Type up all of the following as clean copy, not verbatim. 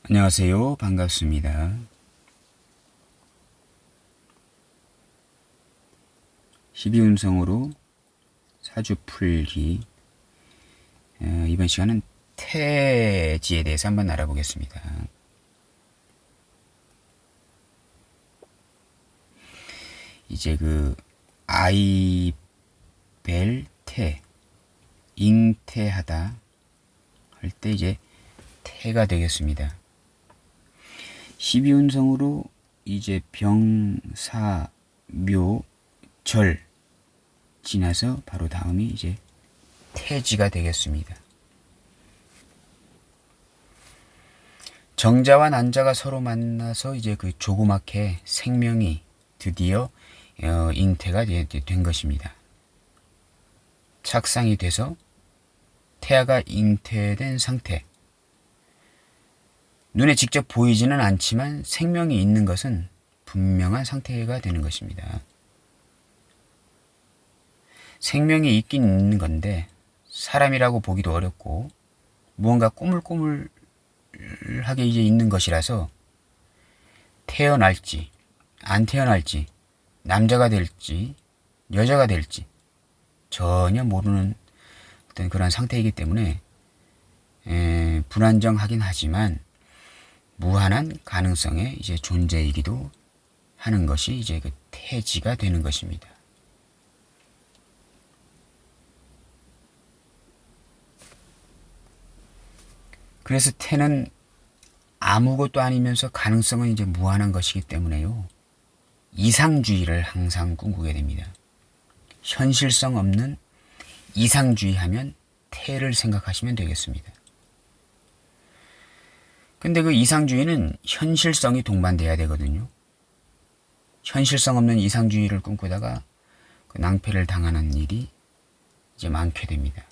안녕하세요. 반갑습니다. 12운성으로 사주 풀기. 이번 시간은 태지에 대해서 한번 알아보겠습니다. 이제 아이벨태, 잉태하다 할 때 이제 태가 되겠습니다. 12운성으로 이제 병, 사, 묘, 절 지나서 바로 다음이 이제 태지가 되겠습니다. 정자와 난자가 서로 만나서 이제 조그맣게 생명이 드디어 잉태가 된 것입니다. 착상이 돼서 태아가 잉태된 상태. 눈에 직접 보이지는 않지만 생명이 있는 것은 분명한 상태가 되는 것입니다. 생명이 있긴 있는 건데 사람이라고 보기도 어렵고 무언가 꼬물꼬물하게 이제 있는 것이라서 태어날지 안 태어날지 남자가 될지 여자가 될지 전혀 모르는 어떤 그런 상태이기 때문에 불안정하긴 하지만 무한한 가능성의 이제 존재이기도 하는 것이 이제 태지가 되는 것입니다. 그래서 태는 아무것도 아니면서 가능성은 이제 무한한 것이기 때문에요. 이상주의를 항상 꿈꾸게 됩니다. 현실성 없는 이상주의 하면 태를 생각하시면 되겠습니다. 근데 그 이상주의는 현실성이 동반돼야 되거든요. 현실성 없는 이상주의를 꿈꾸다가 낭패를 당하는 일이 이제 많게 됩니다.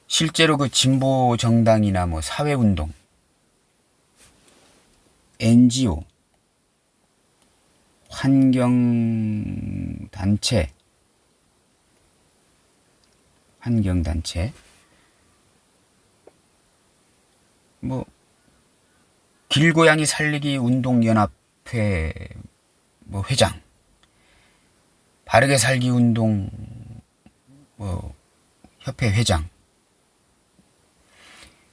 실제로 진보 정당이나 사회운동, NGO, 환경단체, 길고양이 살리기 운동연합회 회장, 바르게 살기 운동 협회 회장.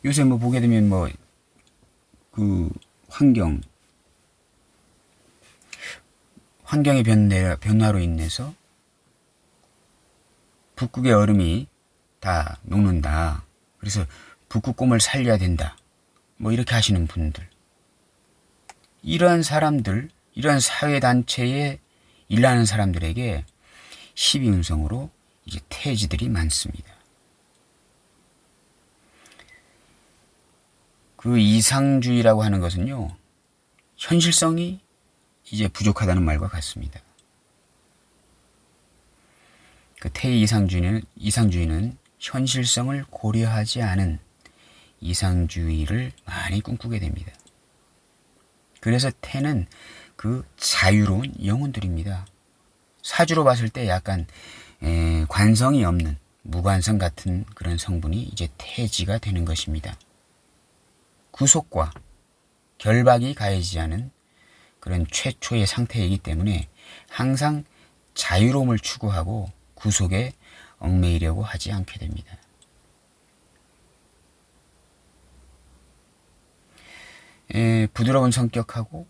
요새 보게 되면 환경의 변화로 인해서 북극의 얼음이 다 녹는다. 그래서 북극곰을 살려야 된다. 이렇게 하시는 분들. 이러한 사람들, 이러한 사회단체에 일하는 사람들에게 12운성으로 이제 태지들이 많습니다. 그 이상주의라고 하는 것은요, 현실성이 이제 부족하다는 말과 같습니다. 그 태의 이상주의는 현실성을 고려하지 않은 이상주의를 많이 꿈꾸게 됩니다. 그래서 태는 자유로운 영혼들입니다. 사주로 봤을 때 약간 관성이 없는 무관성 같은 그런 성분이 이제 태지가 되는 것입니다. 구속과 결박이 가해지지 않은 그런 최초의 상태이기 때문에 항상 자유로움을 추구하고 구속에 얽매이려고 하지 않게 됩니다. 부드러운 성격하고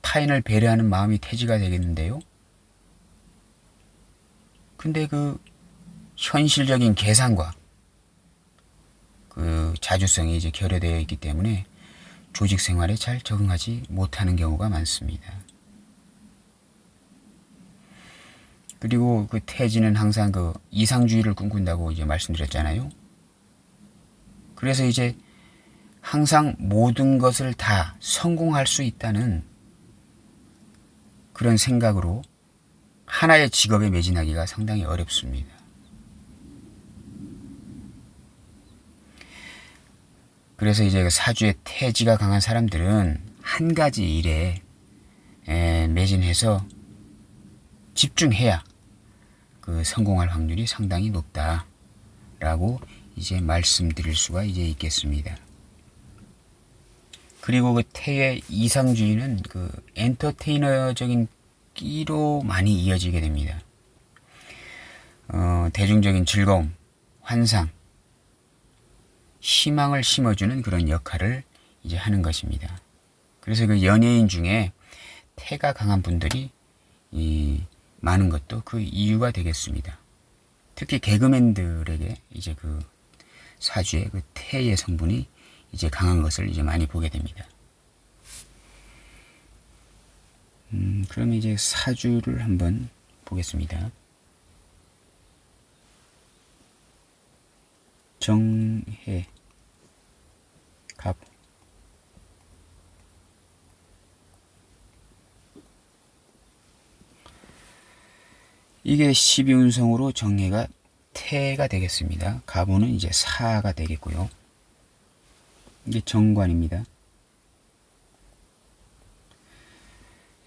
타인을 배려하는 마음이 태지가 되겠는데요. 근데 현실적인 계산과 자주성이 이제 결여되어 있기 때문에 조직 생활에 잘 적응하지 못하는 경우가 많습니다. 그리고 태지는 항상 이상주의를 꿈꾼다고 이제 말씀드렸잖아요. 그래서 이제 항상 모든 것을 다 성공할 수 있다는 그런 생각으로 하나의 직업에 매진하기가 상당히 어렵습니다. 그래서 이제 사주에 태지가 강한 사람들은 한 가지 일에 매진해서 집중해야 성공할 확률이 상당히 높다라고 이제 말씀드릴 수가 이제 있겠습니다. 그리고 그 태의 이상주의는 그 엔터테이너적인 끼로 많이 이어지게 됩니다. 대중적인 즐거움, 환상, 희망을 심어주는 그런 역할을 이제 하는 것입니다. 그래서 그 연예인 중에 태가 강한 분들이 많은 것도 그 이유가 되겠습니다. 특히 개그맨들에게 이제 그 사주의 그 태의 성분이 이제 강한 것을 이제 많이 보게 됩니다. 그럼 이제 사주를 한번 보겠습니다. 정해, 갑. 이게 12운성으로 정해가 태가 되겠습니다. 가부는 이제 사가 되겠고요. 이게 정관입니다.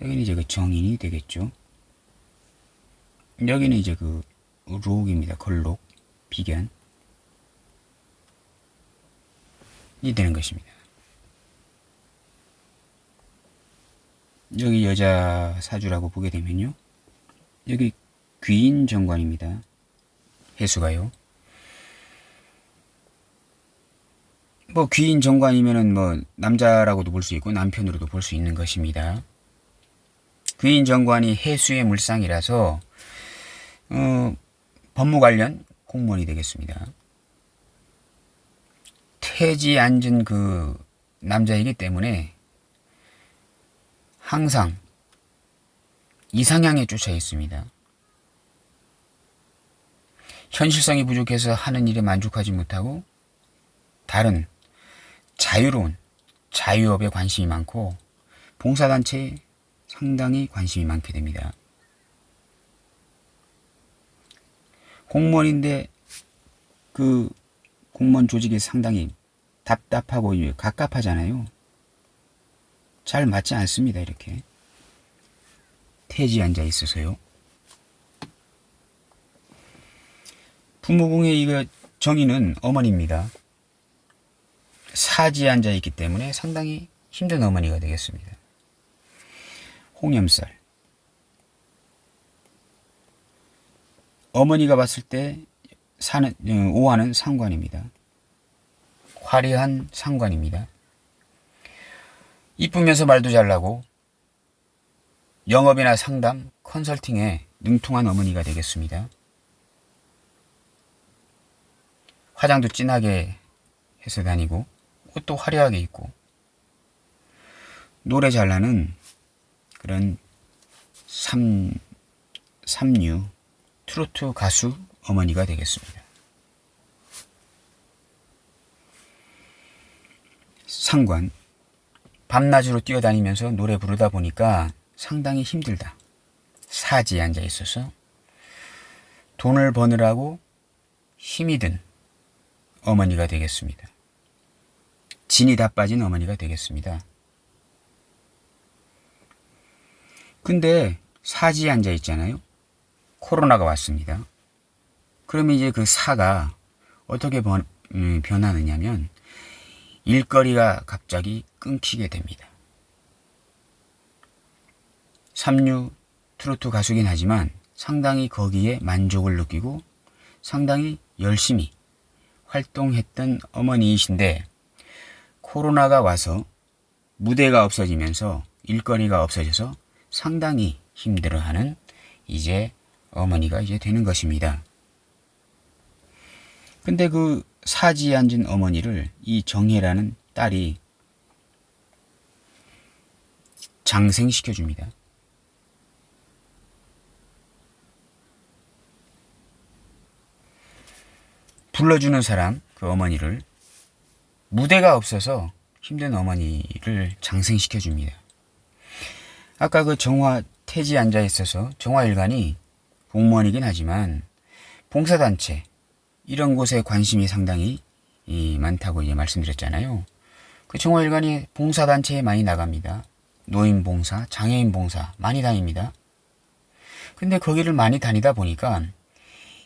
여기는 이제 그 정인이 되겠죠. 여기는 이제 그 록입니다. 걸록, 비견. 이 되는 것입니다. 여기 여자 사주라고 보게 되면요. 여기 귀인 정관입니다. 해수가요. 뭐 귀인 정관이면은 뭐 남자라고도 볼 수 있고 남편으로도 볼 수 있는 것입니다. 귀인 정관이 해수의 물상이라서 법무 관련 공무원이 되겠습니다. 태지 앉은 그 남자이기 때문에 항상 이상향에 쫓아 있습니다. 현실성이 부족해서 하는 일에 만족하지 못하고 다른 자유로운 자유업에 관심이 많고 봉사단체에 상당히 관심이 많게 됩니다. 공무원인데 그 공무원 조직이 상당히 답답하고 갑갑하잖아요. 잘 맞지 않습니다. 이렇게 태지 앉아 있어서요. 부모궁의 이거 정의는 어머니입니다. 사지에 앉아 있기 때문에 상당히 힘든 어머니가 되겠습니다. 홍염살. 어머니가 봤을 때 오화는 상관입니다. 화려한 상관입니다. 이쁘면서 말도 잘나고 영업이나 상담, 컨설팅에 능통한 어머니가 되겠습니다. 화장도 진하게 해서 다니고 옷도 화려하게 입고 노래 잘나는 그런 삼류 트로트 가수 어머니가 되겠습니다. 상관. 밤낮으로 뛰어다니면서 노래 부르다 보니까 상당히 힘들다. 사지에 앉아 있어서 돈을 버느라고 힘이 든 어머니가 되겠습니다. 진이 다 빠진 어머니가 되겠습니다. 근데 사지에 앉아 있잖아요. 코로나가 왔습니다. 그러면 이제 그 사가 어떻게 변하느냐면 일거리가 갑자기 끊기게 됩니다. 삼류 트로트 가수긴 하지만 상당히 거기에 만족을 느끼고 상당히 열심히 활동했던 어머니이신데 코로나가 와서 무대가 없어지면서 일거리가 없어져서 상당히 힘들어하는 이제 어머니가 이제 되는 것입니다. 근데 그 사지에 앉은 어머니를 이 정혜라는 딸이 장생시켜 줍니다. 불러주는 사람, 그 어머니를 무대가 없어서 힘든 어머니를 장생시켜 줍니다. 아까 그 정화 태지에 앉아 있어서 정화일간이 공무원이긴 하지만 봉사단체 이런 곳에 관심이 상당히 많다고 이제 말씀드렸잖아요. 그 정화일간이 봉사단체에 많이 나갑니다. 노인봉사, 장애인봉사 많이 다닙니다. 근데 거기를 많이 다니다 보니까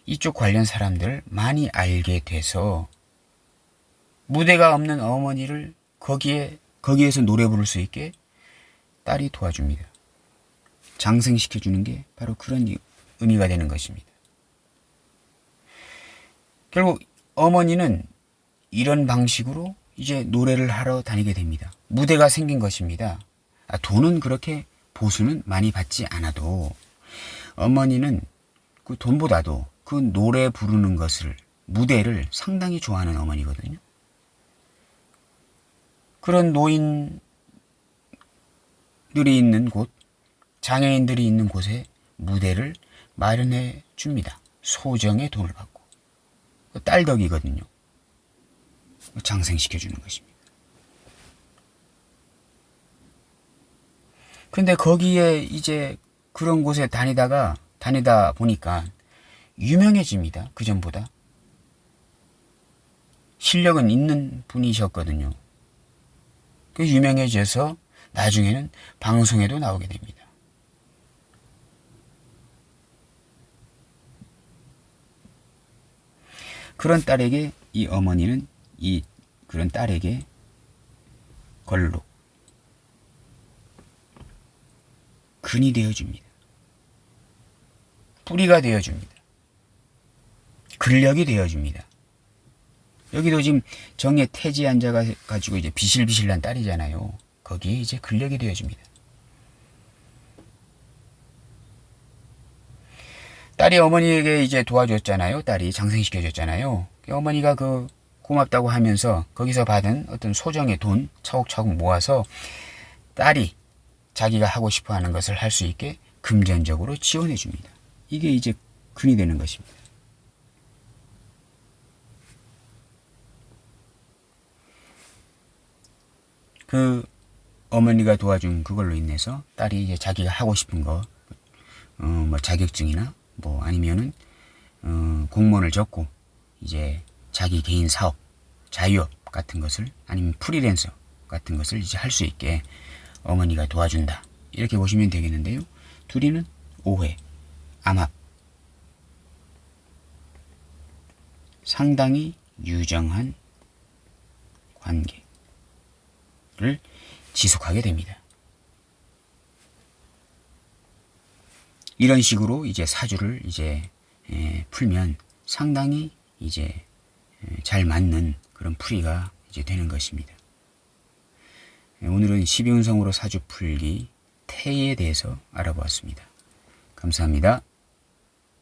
이쪽 관련 사람들 많이 알게 돼서 무대가 없는 어머니를 거기에 거기에서 노래 부를 수 있게 딸이 도와줍니다. 장생시켜주는 게 바로 그런 의미가 되는 것입니다. 결국 어머니는 이런 방식으로 이제 노래를 하러 다니게 됩니다. 무대가 생긴 것입니다. 돈은 그렇게 보수는 많이 받지 않아도 어머니는 그 돈보다도 그 노래 부르는 것을, 무대를 상당히 좋아하는 어머니거든요. 그런 노인들이 있는 곳, 장애인들이 있는 곳에 무대를 마련해 줍니다. 소정의 돈을 받고. 딸 덕이거든요. 장생시켜주는 것입니다. 근데 거기에 이제 그런 곳에 다니다 보니까 유명해집니다. 그전보다. 실력은 있는 분이셨거든요. 그 유명해져서 나중에는 방송에도 나오게 됩니다. 그런 딸에게 이 어머니는 그런 딸에게 걸로 근이 되어줍니다. 뿌리가 되어줍니다. 근력이 되어줍니다. 여기도 지금 정에 태지 앉아가지고 이제 비실비실한 딸이잖아요. 거기에 이제 근력이 되어줍니다. 딸이 어머니에게 이제 도와줬잖아요. 딸이 장생시켜줬잖아요. 어머니가 그 고맙다고 하면서 거기서 받은 어떤 소정의 돈 차곡차곡 모아서 딸이 자기가 하고 싶어 하는 것을 할 수 있게 금전적으로 지원해 줍니다. 이게 이제 근이 되는 것입니다. 그 어머니가 도와준 그걸로 인해서 딸이 이제 자기가 하고 싶은 거, 뭐 자격증이나 뭐 아니면은 공무원을 접고 이제 자기 개인 사업, 자유업 같은 것을, 아니면 프리랜서 같은 것을 이제 할 수 있게 어머니가 도와준다. 이렇게 보시면 되겠는데요. 둘이는 오해, 암합, 상당히 유정한 관계를 지속하게 됩니다. 이런 식으로 이제 사주를 이제 풀면 상당히 이제 잘 맞는 그런 풀이가 이제 되는 것입니다. 오늘은 12운성으로 사주 풀기 태에 대해서 알아보았습니다. 감사합니다.